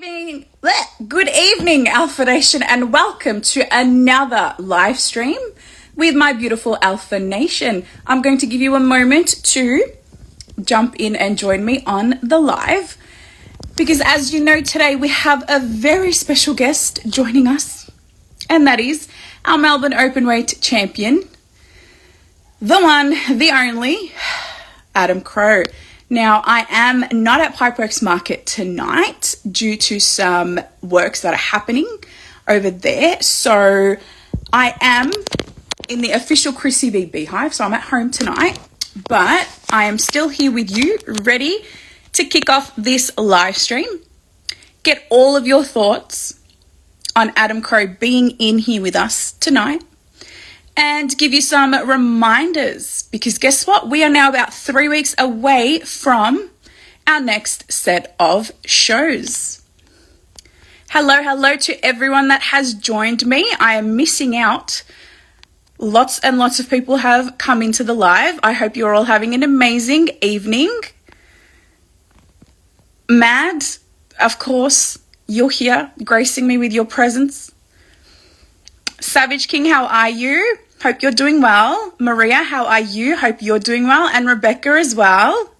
Good evening, Alpha Nation, and welcome to another live stream with my beautiful Alpha Nation. I'm going to give you a moment to jump in and join me on the live because, as you know, today we have a very special guest joining us, and that is our Melbourne Openweight champion, the one, the only, Adam Crowe. Now, I am not at Pipeworks Market tonight due to some works that are happening over there. So I am in the official Chrissy B Beehive, so I'm at home tonight. But I am still here with you, ready to kick off this live stream. Get all of your thoughts on Adam Crowe being in here with us tonight. And give you some reminders, because guess what? We are now about 3 weeks away from our next set of shows. Hello to everyone that has joined me. I am missing out. Lots and lots of people have come into the live. I hope you're all having an amazing evening. Mad, of course, you're here gracing me with your presence. Savage King, how are you? Hope you're doing well. Maria, how are you? Hope you're doing well. And Rebecca as well.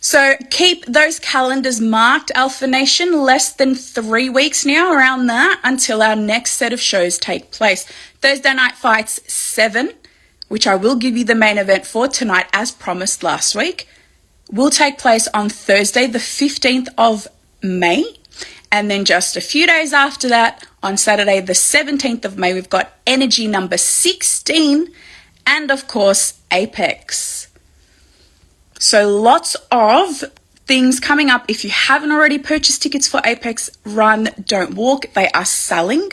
So keep those calendars marked, Alpha Nation. Less than 3 weeks now, around that, until our next set of shows take place. Thursday Night Fights 7, which I will give you the main event for tonight, as promised last week, will take place on Thursday, the 15th of May. And then just a few days after that, on Saturday, the 17th of May, we've got Energy number 16 and, of course, Apex. So lots of things coming up. If you haven't already purchased tickets for Apex, run, don't walk. They are selling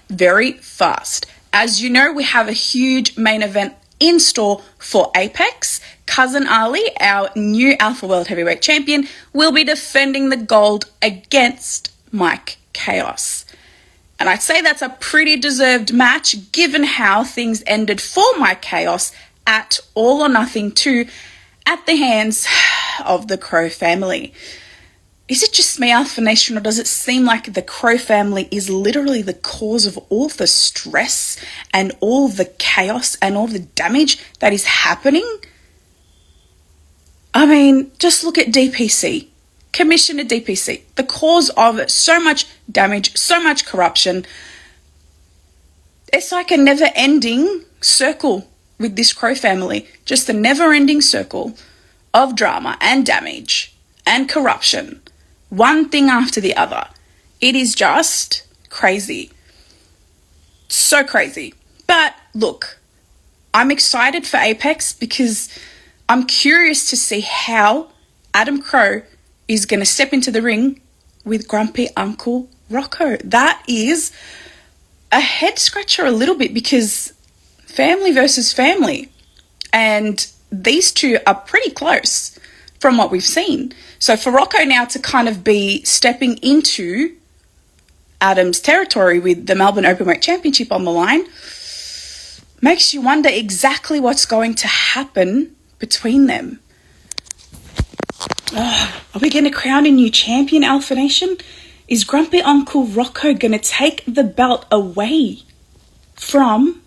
very fast. As you know, we have a huge main event in store for Apex. Cousin Ali, our new Alpha World Heavyweight Champion, will be defending the gold against Mike Chaos. And I'd say that's a pretty deserved match given how things ended for Mike Chaos at All or Nothing 2 at the hands of the Crowe family. Is it just me, Alpha Nation, or does it seem like the Crowe family is literally the cause of all the stress and all the chaos and all the damage that is happening? I mean, just look at DPC. Commissioner DPC, the cause of so much damage, so much corruption. It's like a never-ending circle with this Crowe family, just a never-ending circle of drama and damage and corruption, one thing after the other. It is just crazy, so crazy. But look, I'm excited for Apex because I'm curious to see how Adam Crowe is going to step into the ring with Grumpy Uncle Rocco. That is a head scratcher a little bit because family versus family. And these two are pretty close from what we've seen. So for Rocco now to kind of be stepping into Adam's territory with the Melbourne Openweight Championship on the line makes you wonder exactly what's going to happen between them. Are we going to crown a new champion, Alpha Nation? Is Grumpy Uncle Rocco going to take the belt away from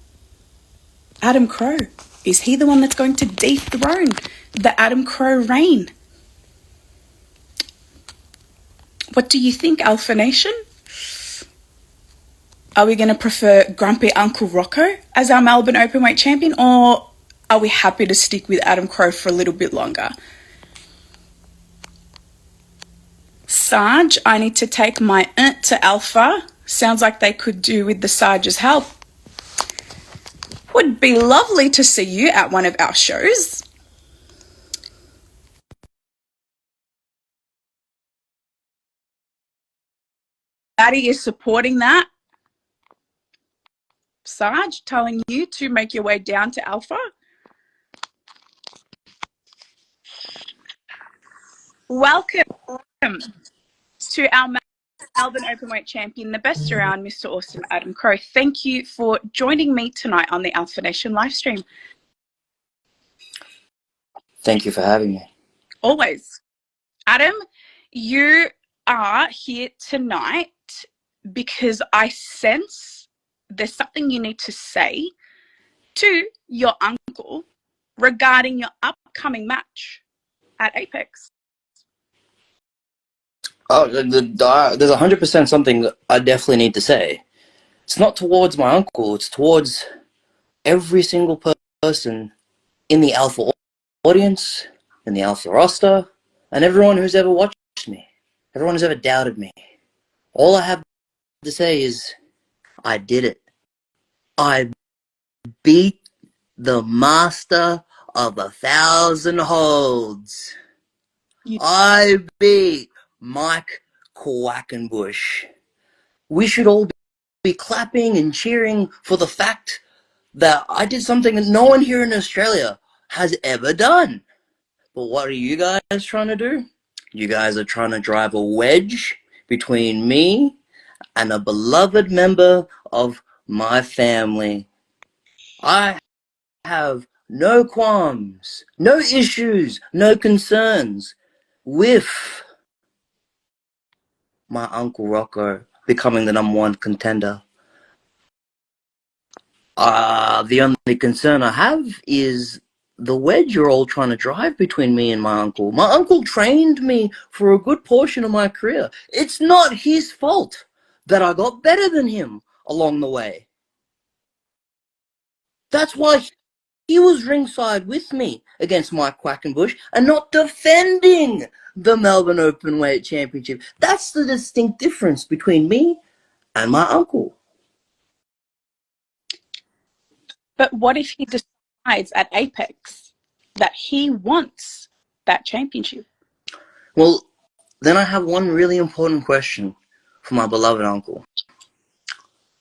Adam Crowe? Is he the one that's going to dethrone the Adam Crowe reign? What do you think, Alpha Nation? Are we going to prefer Grumpy Uncle Rocco as our Melbourne Openweight champion, or are we happy to stick with Adam Crowe for a little bit longer? Sarge, I need to take my to Alpha. Sounds like they could do with the Sarge's help. Would be lovely to see you at one of our shows. Maddie is supporting that. Sarge, telling you to make your way down to Alpha. Welcome to our Melbourne Openweight champion, the best around, Mr. Awesome Adam Crowe. Thank you for joining me tonight on the Alpha Nation live stream. Thank you for having me. Always. Adam, you are here tonight because I sense there's something you need to say to your uncle regarding your upcoming match at Apex. Oh, there's 100% something I definitely need to say. It's not towards my uncle, it's towards every single person in the Alpha audience, in the Alpha roster, and everyone who's ever watched me, everyone who's ever doubted me. All I have to say is, I did it. I beat the master of 1,000 holds. I beat Mike Quackenbush. We should all be clapping and cheering for the fact that I did something that no one here in Australia has ever done. But what are you guys trying to do? You guys are trying to drive a wedge between me and a beloved member of my family. I have no qualms, no issues, no concerns with my Uncle Rocco becoming the #1 contender. The only concern I have is the wedge you're all trying to drive between me and my uncle. My uncle trained me for a good portion of my career. It's not his fault that I got better than him along the way. That's why he was ringside with me against Mike Quackenbush and not defending the Melbourne Openweight Championship. That's the distinct difference between me and my uncle. But what if he decides at Apex that he wants that championship? Well, then I have one really important question for my beloved uncle.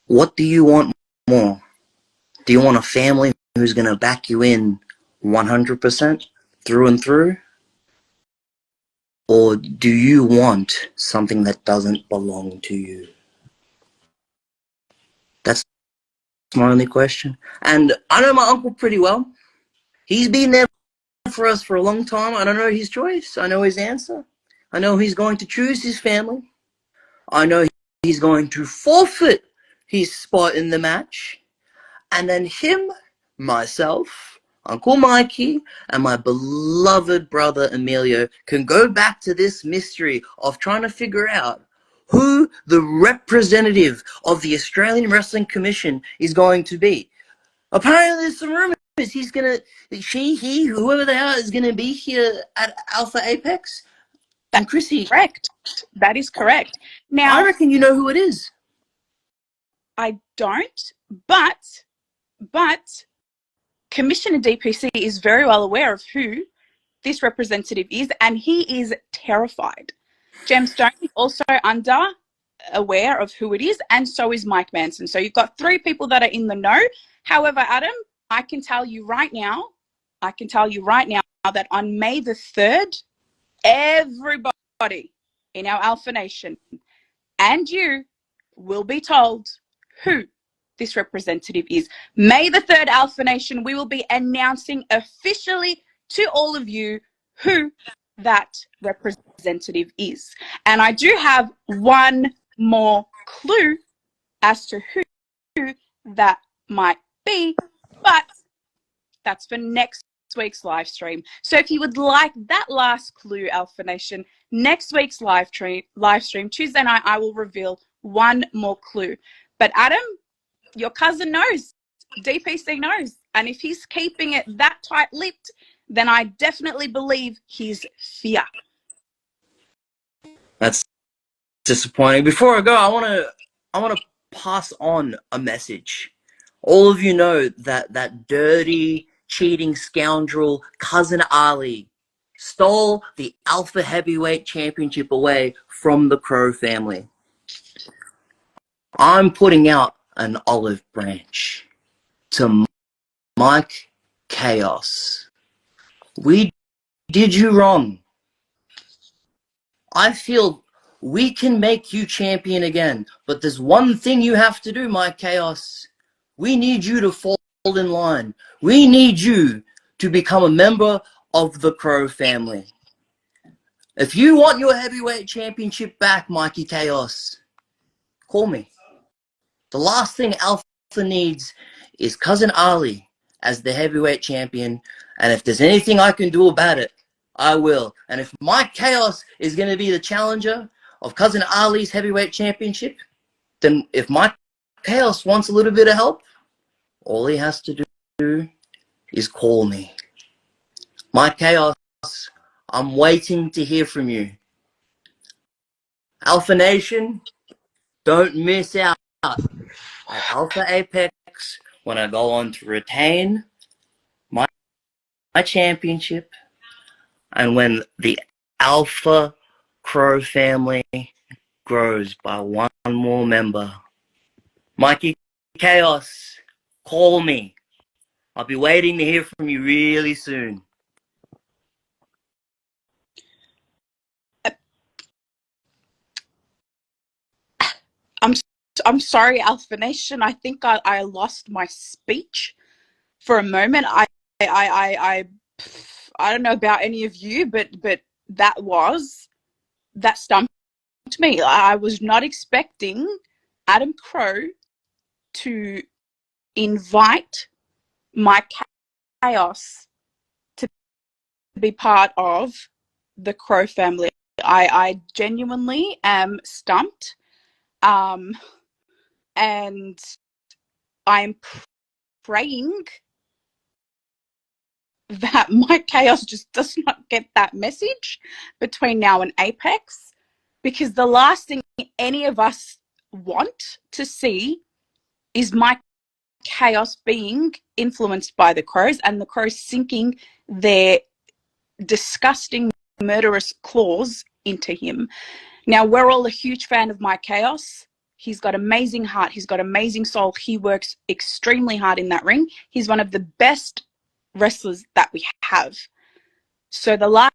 What do you want more? Do you want a family who's going to back you in 100% through and through? Or do you want something that doesn't belong to you? That's my only question. And I know my uncle pretty well. He's been there for us for a long time. I don't know his choice. I know his answer. I know he's going to choose his family. I know he's going to forfeit his spot in the match. And then him, myself, Uncle Mikey, and my beloved brother Emilio can go back to this mystery of trying to figure out who the representative of the Australian Wrestling Commission is going to be. Apparently there's some rumors he's gonna, he, whoever they are, is gonna be here at Alpha Apex. And Chrissy, Correct. That is correct. Now, I reckon you know who it is. I don't, but Commissioner DPC is very well aware of who this representative is, and he is terrified. Gemstone is also aware of who it is, and so is Mike Manson. So you've got 3 people that are in the know. However, Adam, I can tell you right now that on May the 3rd, everybody in our Alpha Nation and you will be told who this representative is. May the 3rd, Alpha Nation, we will be announcing officially to all of you who that representative is. And I do have one more clue as to who that might be, but that's for next week's live stream. So if you would like that last clue, Alpha Nation, next week's live stream, Tuesday night, I will reveal one more clue. But Adam, your cousin knows, DPC knows, and if he's keeping it that tight-lipped, then I definitely believe he's fear. That's disappointing. Before I go, I want to pass on a message. All of you know that dirty, cheating scoundrel Cousin Ali stole the Alpha Heavyweight Championship away from the Crow family. I'm putting out an olive branch to Mike Chaos. We did you wrong. I feel we can make you champion again, but there's one thing you have to do, Mike Chaos. We need you to fall in line. We need you to become a member of the Crow family. If you want your heavyweight championship back, Mikey Chaos, call me. The last thing Alpha needs is Cousin Ali as the heavyweight champion. And if there's anything I can do about it, I will. And if Mike Chaos is going to be the challenger of Cousin Ali's heavyweight championship, then if Mike Chaos wants a little bit of help, all he has to do is call me. Mike Chaos, I'm waiting to hear from you. Alpha Nation, don't miss out at Alpha Apex when I go on to retain my championship and when the Alpha Crow family grows by one more member. Mikey Chaos, call me. I'll be waiting to hear from you really soon. I'm sorry, Alpha Nation. I think I lost my speech for a moment. I don't know about any of you, but that stumped me. I was not expecting Adam Crow to invite Mike Chaos to be part of the Crow family. I genuinely am stumped. And I'm praying that Mike Chaos just does not get that message between now and Apex, because the last thing any of us want to see is Mike Chaos being influenced by the Crows and the Crows sinking their disgusting, murderous claws into him. Now, we're all a huge fan of Mike Chaos. He's got amazing heart. He's got amazing soul. He works extremely hard in that ring. He's one of the best wrestlers that we have. So the last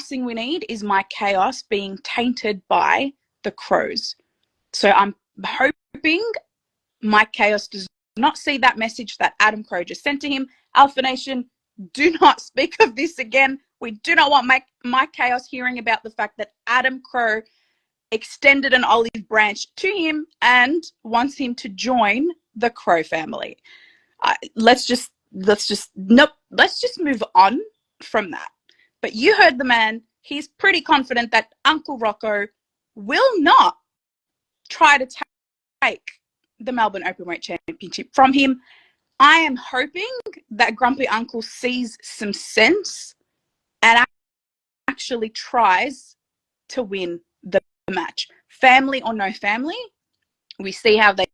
thing we need is Mike Chaos being tainted by the Crows. So I'm hoping Mike Chaos does not see that message that Adam Crow just sent to him. Alpha Nation, do not speak of this again. We do not want Mike Chaos hearing about the fact that Adam Crow extended an olive branch to him and wants him to join the Crow family. Let's just move on from that. But you heard the man. He's pretty confident that Uncle Rocco will not try to take the Melbourne Openweight Championship from him. I am hoping that Grumpy Uncle sees some sense and actually tries to win the match. Family or no family, we see how they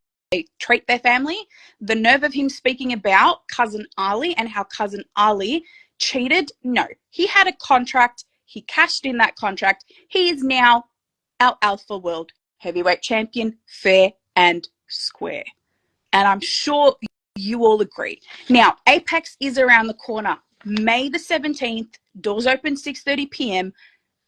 treat their family. The nerve of him speaking about Cousin Ali and how Cousin Ali cheated. No, he had a contract. He cashed in that contract. He is now our Alpha World Heavyweight Champion, fair and square. And I'm sure you all agree. Now, Apex is around the corner. May the 17th, doors open 6:30 p.m.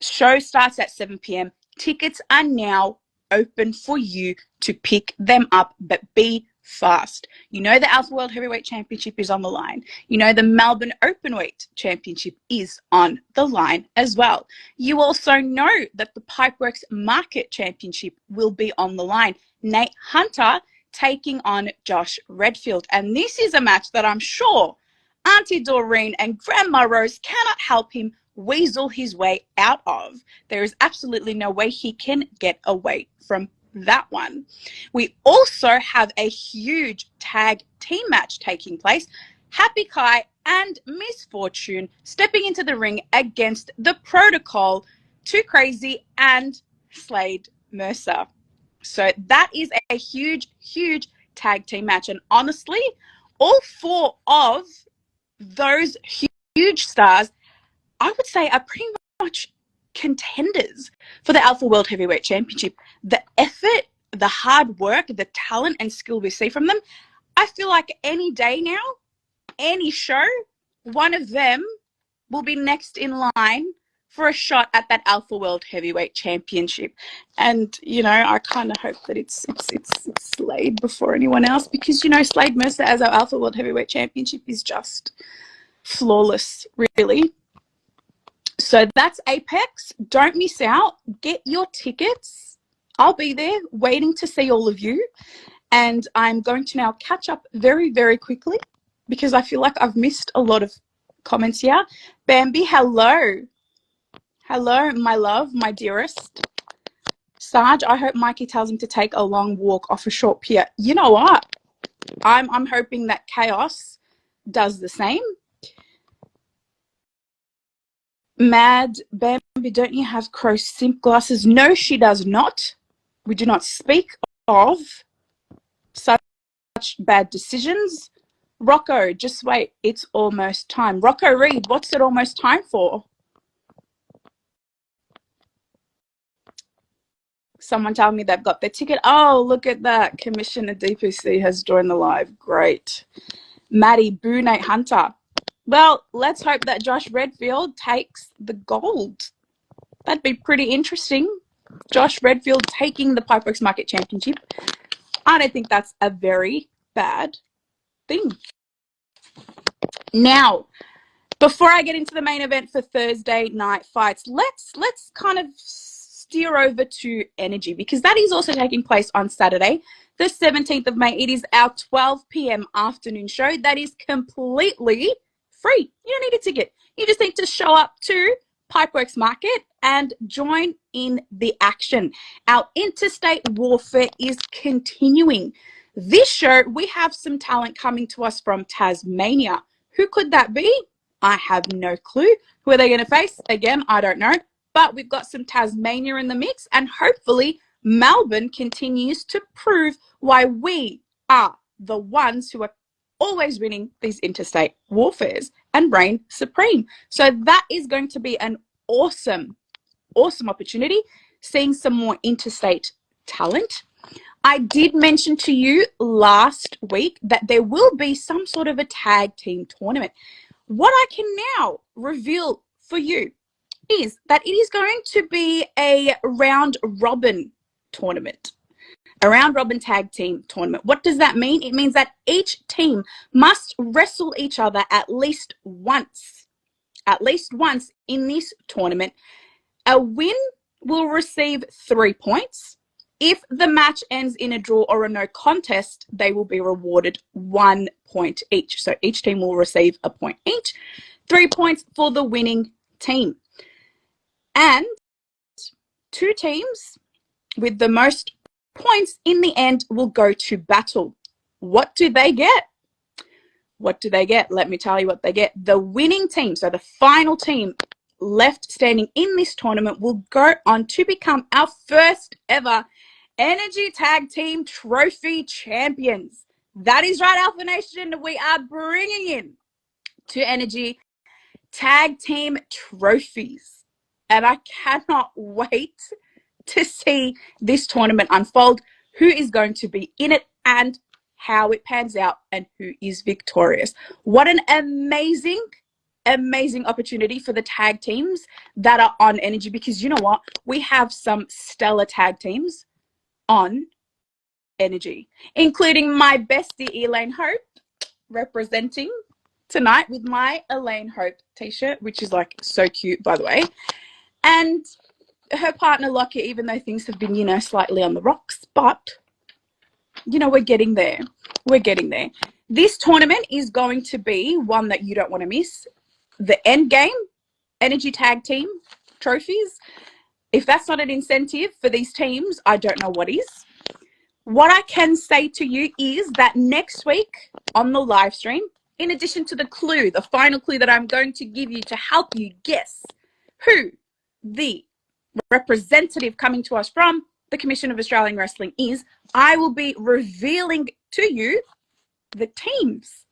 Show starts at 7 p.m. Tickets are now open for you to pick them up, but be fast. You know the Alpha World Heavyweight Championship is on the line. You know the Melbourne Openweight Championship is on the line as well. You also know that the Pipeworks Market Championship will be on the line. Nate Hunter taking on Josh Redfield. And this is a match that I'm sure Auntie Doreen and Grandma Rose cannot help him weasel his way out of. There is absolutely no way he can get away from that one. We also have a huge tag team match taking place. Happy Kai and Miss Fortune stepping into the ring against the Protocol, Too Crazy and Slade Mercer. So that is a huge, huge tag team match. And honestly, all four of those huge stars, I would say, are pretty much contenders for the Alpha World Heavyweight Championship. The effort, the hard work, the talent and skill we see from them, I feel like any day now, any show, one of them will be next in line for a shot at that Alpha World Heavyweight Championship. And, you know, I kind of hope that it's Slade before anyone else, because, you know, Slade Mercer as our Alpha World Heavyweight Championship is just flawless, really. So that's Apex. Don't miss out. Get your tickets. I'll be there waiting to see all of you. And I'm going to now catch up very, very quickly because I feel like I've missed a lot of comments here. Bambi, hello. Hello, my love, my dearest. Sarge, I hope Mikey tells him to take a long walk off a short pier. You know what? I'm hoping that Chaos does the same. Mad Bambi, don't you have Crow simp glasses? No, she does not. We do not speak of such bad decisions. Rocco, just wait. It's almost time. Rocco Reed, what's it almost time for? Someone tell me they've got their ticket. Oh, look at that. Commissioner DPC has joined the live. Great. Maddie, Boo Nate Hunter. Well, let's hope that Josh Redfield takes the gold. That'd be pretty interesting. Josh Redfield taking the Pipeworks Market Championship. I don't think that's a very bad thing. Now, before I get into the main event for Thursday night fights, let's kind of steer over to Energy because that is also taking place on Saturday, the 17th of May. It is our 12 p.m. afternoon show that is completely free. You don't need a ticket. You just need to show up to Pipeworks Market and join in the action. Our interstate warfare is continuing. This show, we have some talent coming to us from Tasmania. Who could that be? I have no clue. Who are they going to face? Again, I don't know. But we've got some Tasmania in the mix, and hopefully Melbourne continues to prove why we are the ones who are always winning these interstate warfares and reign supreme. So that is going to be an awesome opportunity, seeing some more interstate talent. I did mention to you last week that there will be some sort of a tag team tournament. What I can now reveal for you is that it is going to be a round robin tournament, a round robin tag team tournament. What does that mean? It means that each team must wrestle each other at least once in this tournament. A win will receive 3 points. If the match ends in a draw or a no contest, they will be rewarded 1 point each. So each team will receive a point each. 3 points for the winning team. And 2 teams with the most points in the end will go to battle. What do they get? What do they get? Let me tell you what they get. The winning team, so the final team left standing in this tournament, will go on to become our first ever Energy Tag Team Trophy champions. That is right, Alpha Nation. We are bringing in to Energy Tag Team trophies. And I cannot wait to see this tournament unfold, who is going to be in it and how it pans out and who is victorious. What an amazing opportunity for the tag teams that are on Energy, because you know what? We have some stellar tag teams on Energy, including my bestie Elaine Hope, representing tonight with my Elaine Hope t-shirt, which is like so cute, by the way. And her partner Lockie, even though things have been, slightly on the rocks, but, we're getting there. We're getting there. This tournament is going to be one that you don't want to miss. The end game, Energy Tag Team trophies. If that's not an incentive for these teams, I don't know what is. What I can say to you is that next week on the live stream, in addition to the final clue that I'm going to give you to help you guess who the representative coming to us from the Commission of Australian Wrestling is, I will be revealing to you the teams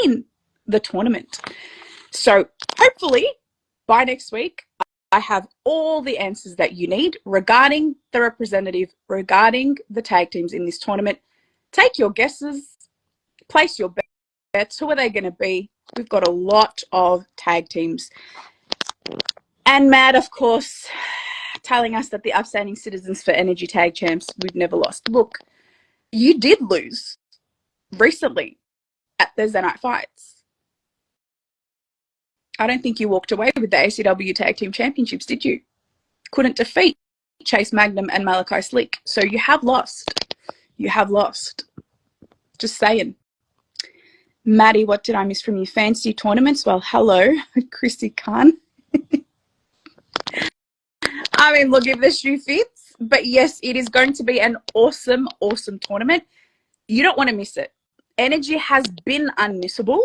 in the tournament. So hopefully by next week, I have all the answers that you need regarding the representative, regarding the tag teams in this tournament. Take your guesses, place your bets. Who are they going to be? We've got a lot of tag teams. And Matt, of course, telling us that the upstanding citizens for Energy Tag Champs, we've never lost. Look, you did lose recently at Thursday Night Fights. I don't think you walked away with the ACW Tag Team Championships, did you? Couldn't defeat Chase Magnum and Malachi Slick. So you have lost. You have lost. Just saying. Maddie, what did I miss from you? Fancy tournaments? Well, hello, Chrissy Khan. I mean, look, if the shoe fits. But yes, it is going to be an awesome, awesome tournament. You don't want to miss it. Energy has been unmissable.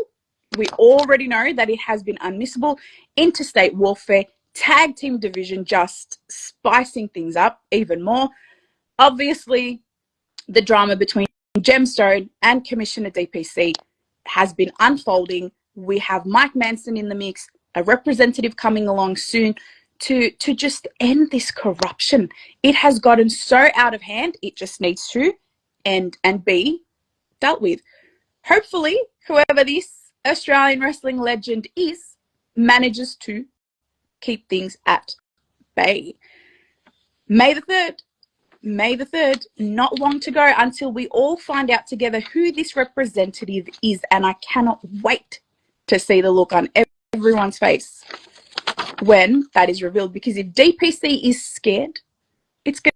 We already know that it has been unmissable. Interstate warfare, tag team division, just spicing things up even more. Obviously, the drama between Gemstone and Commissioner DPC has been unfolding. We have Mike Manson in the mix, a representative coming along soon to just end this corruption. It has gotten so out of hand, it just needs to end and be dealt with. Hopefully, whoever this Australian wrestling legend is manages to keep things at bay. May the 3rd, not long to go until we all find out together who this representative is, and I cannot wait to see the look on everyone's face when that is revealed, because if DPC is scared, it's going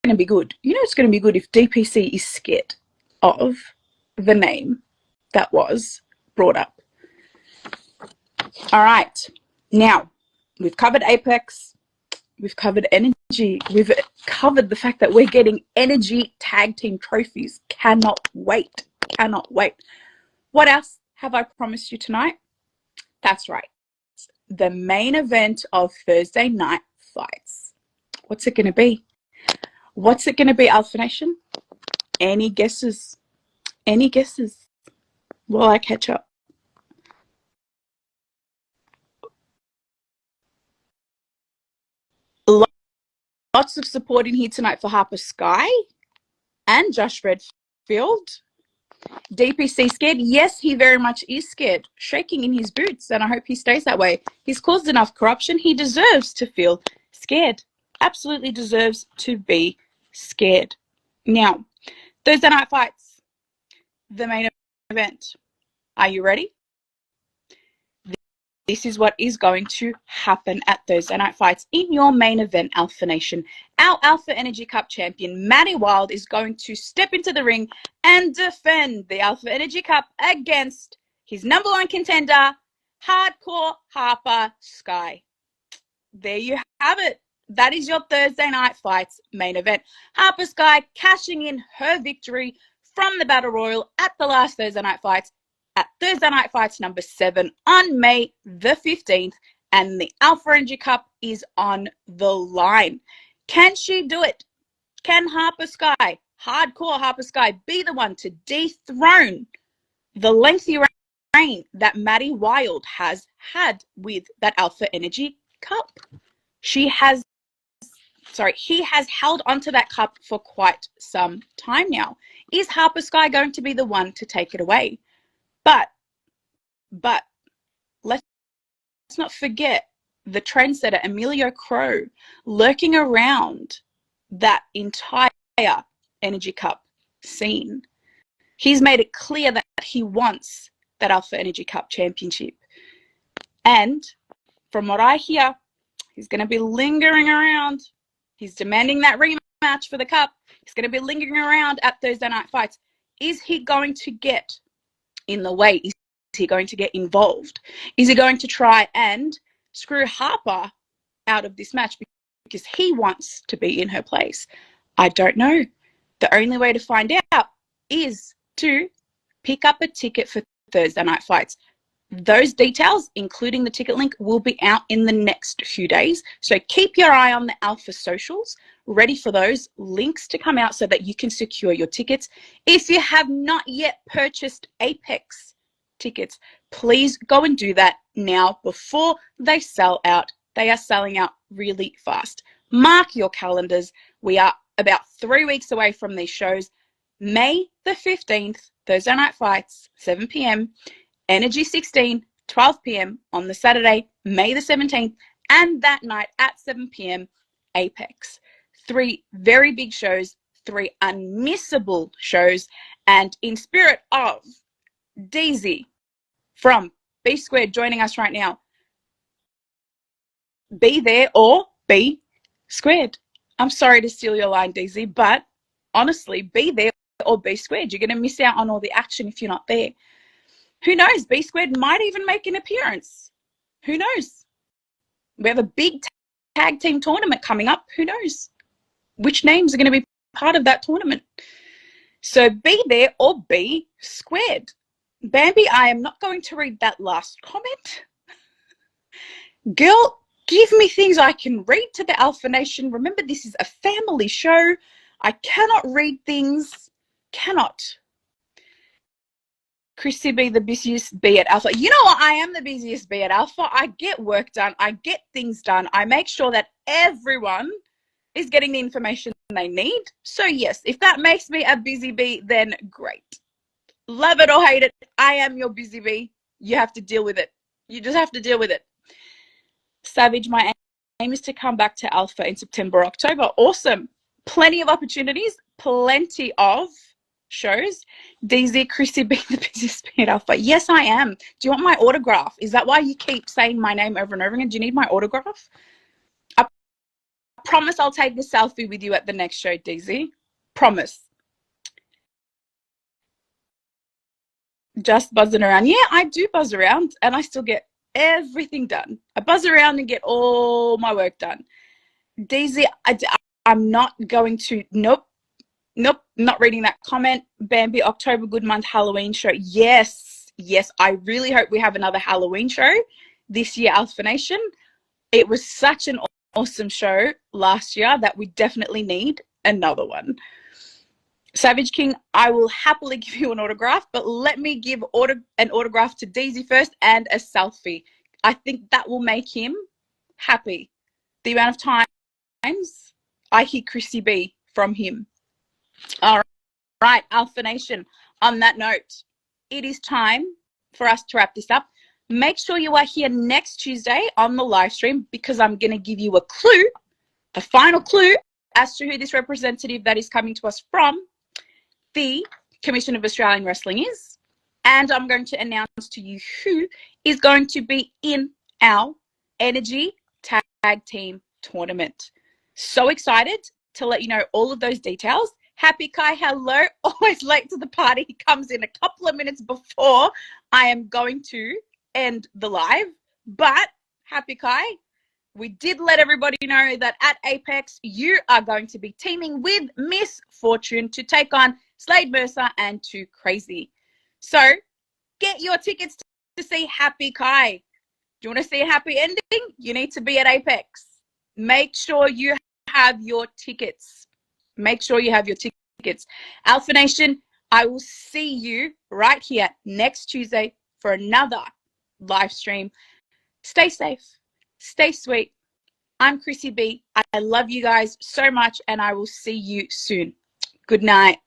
to be good. You know, it's going to be good if DPC is scared of the name that was brought up. All right, now we've covered Apex, we've covered Energy, we've covered the fact that we're getting Energy tag team trophies. Cannot wait, cannot wait. What else have I promised you tonight? That's right, the main event of Thursday Night Fights. What's it going to be? What's it going to be, Alpha Nation? Any guesses? Any guesses? Will I catch up? Lots of support in here tonight for Harper Sky and Josh Redfield. DPC scared? Yes, he very much is scared, shaking in his boots, and I hope he stays that way. He's caused enough corruption. He deserves to feel scared. Absolutely deserves to be scared. Now, Thursday Night Fights, the main event. Are you ready? This is what is going to happen at Thursday Night Fights. In your main event, Alpha Nation, our Alpha Energy Cup champion, Matty Wild, is going to step into the ring and defend the Alpha Energy Cup against his #1 contender, Hardcore Harper Sky. There you have it. That is your Thursday Night Fights main event. Harper Sky cashing in her victory from the Battle Royal at the last Thursday Night Fights at Thursday Night Fights number 7 on May the 15th, and the Alpha Energy Cup is on the line. Can she do it? Can Harper Sky, Hardcore Harper Sky, be the one to dethrone the lengthy reign that Matty Wild has had with that Alpha Energy Cup? He has held onto that cup for quite some time now. Is Harper Sky going to be the one to take it away? But let's not forget the trendsetter Emilio Crow lurking around that entire Energy Cup scene. He's made it clear that he wants that Alpha Energy Cup championship. And from what I hear, he's going to be lingering around. He's demanding that rematch for the cup. He's going to be lingering around at Thursday Night Fights. Is he going to get in the way? Is he going to get involved? Is he going to try and screw Harper out of this match because he wants to be in her place? I don't know. The only way to find out is to pick up a ticket for Thursday Night Fights. Those details, including the ticket link, will be out in the next few days. So keep your eye on the Alpha socials, ready for those links to come out so that you can secure your tickets. If you have not yet purchased Apex tickets, please go and do that now before they sell out. They are selling out really fast. Mark your calendars. We are about 3 weeks away from these shows. May the 15th, Thursday Night Fights, 7 p.m. Energy 16, 12 p.m. on the Saturday, May the 17th, and that night at 7 p.m, Apex. 3 very big shows, 3 unmissable shows, and in spirit of Daisy from B Squared joining us right now, be there or be squared. I'm sorry to steal your line, DZ, but honestly, be there or be squared. You're going to miss out on all the action if you're not there. Who knows? B squared might even make an appearance. Who knows? We have a big tag team tournament coming up. Who knows which names are going to be part of that tournament? So be there or be squared. Bambi, I am not going to read that last comment. Girl, give me things I can read to the Alpha Nation. Remember, this is a family show. I cannot read things. Cannot. Chrissy be the busiest bee at Alpha. You know what? I am the busiest bee at Alpha. I get work done. I get things done. I make sure that everyone is getting the information they need. So yes, if that makes me a busy bee, then great. Love it or hate it, I am your busy bee. You have to deal with it. You just have to deal with it. Savage, my aim is to come back to Alpha in September, October. Awesome. Plenty of opportunities, plenty of shows. DZ, Chrissy being the busiest bee at Alpha. Yes, I am. Do you want my autograph? Is that why you keep saying my name over and over again? Do you need my autograph? I promise I'll take the selfie with you at the next show, DZ. Promise. Just buzzing around. Yeah, I do buzz around and I still get everything done. I buzz around and get all my work done. DZ, I'm not going to, nope, not reading that comment. Bambi, October, good month, Halloween show. Yes, I really hope we have another Halloween show this year, Alpha Nation. It was such an awesome show last year that we definitely need another one. Savage King, I will happily give you an autograph, but let me give an autograph to DZ first and a selfie. I think that will make him happy. The amount of times I hear Chrissy B from him. All right, Alpha Nation, on that note, it is time for us to wrap this up. Make sure you are here next Tuesday on the live stream because I'm going to give you a clue, a final clue as to who this representative that is coming to us from the Commission of Australian Wrestling is. And I'm going to announce to you who is going to be in our Energy Tag Team Tournament. So excited to let you know all of those details. Happy Kai, hello. Always late to the party. He comes in a couple of minutes before I am going to end the live. But Happy Kai, we did let everybody know that at Apex, you are going to be teaming with Miss Fortune to take on Slade Mercer and Too Crazy. So get your tickets to see Happy Kai. Do you want to see a happy ending? You need to be at Apex. Make sure you have your tickets. Make sure you have your tickets. Alpha Nation, I will see you right here next Tuesday for another live stream. Stay safe. Stay sweet. I'm Chrissy B. I love you guys so much and I will see you soon. Good night.